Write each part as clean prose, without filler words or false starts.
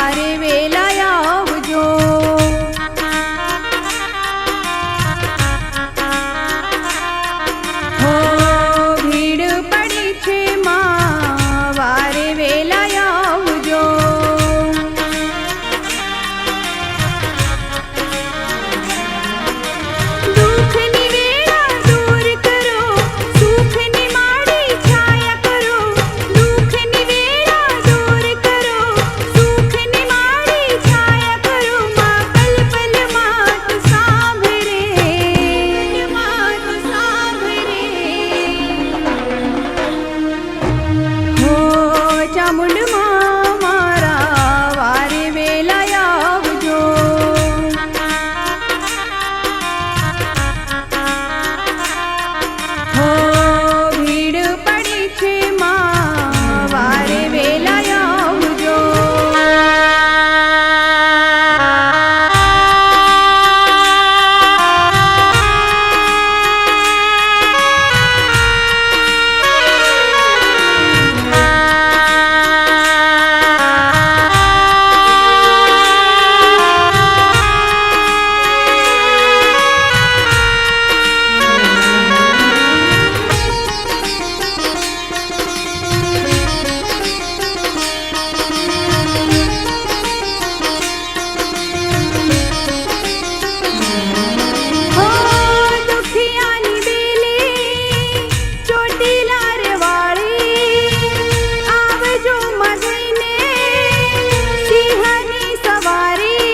વારે વેલા આવજો. હો ભીડ પડી છે માં વારે વેલા આવજો. દુઃખની વેળા દૂર કરો, સુખની માડી છાયા કરો. દુઃખની વેળા દૂર કરો, સુખની માડી છાયા કરો. માં પલ પલ માં તું સાંભળે, માં તું સાંભળે. હો ચામુંડમાં મારા વારે વેલા આવજો. હો ભીડ પડી છે માં વારે વેલા આવજો. હો દુખિયાની બેલી ચોટીલા રે વાળી, આવજો મધઈને સિંહની સવારી.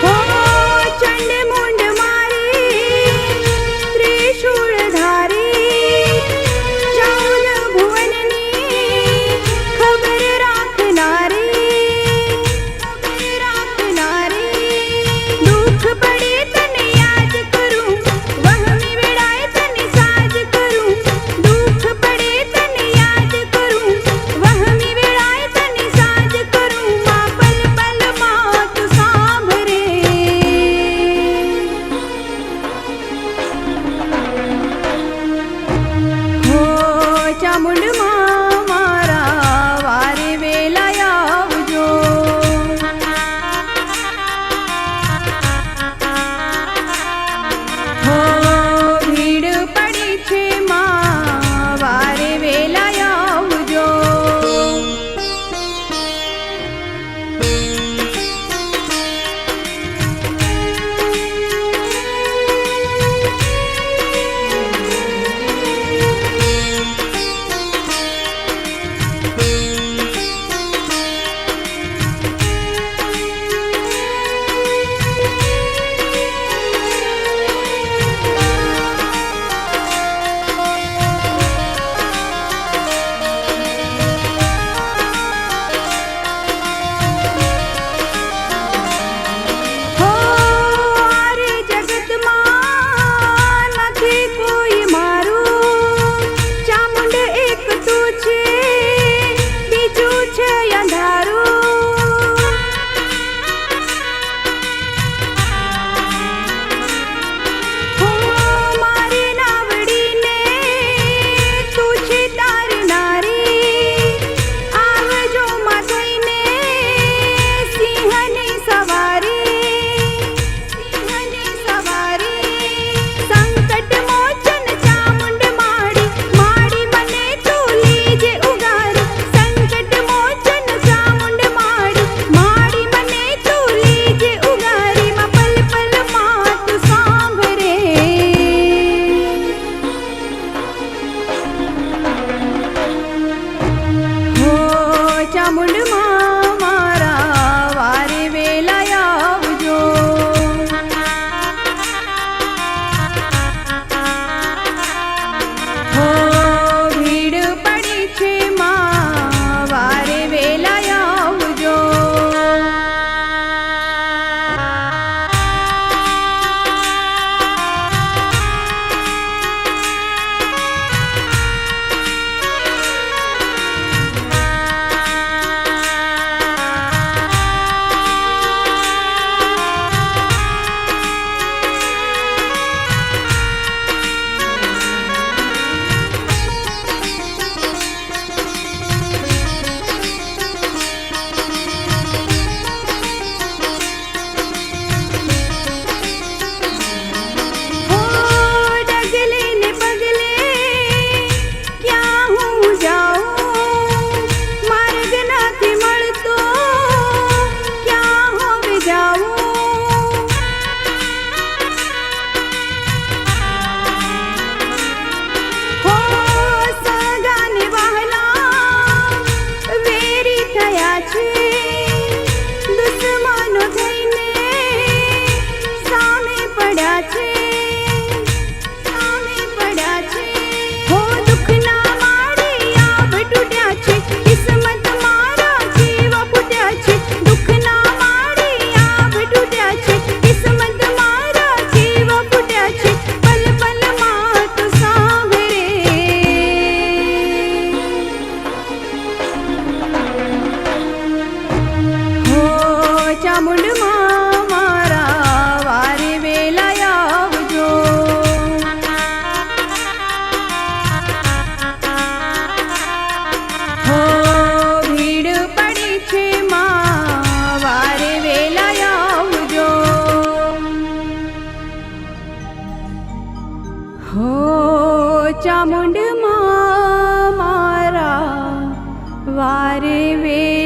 હો ચંડમુંડ મારી ત્રિશૂળ ધારી, 14 ભુવનની ખબર રાખનારી, ખબર રાખનારી. દુઃખ પડે તને યાદ કરું, વહમી વેળાએ તને સાજ કરું. દુઃખ પડે તને યાદ કરું, વહમી વેળાએ તને સાજ કરું. માં પલ પલ માં તું સાંભળે. હો ચામુંડમાં મારા વારે વેલા આવજો. હો ભીડ પડી છે માં વારે વેલા આવજો. ચામુંડમાં મારા વારે વે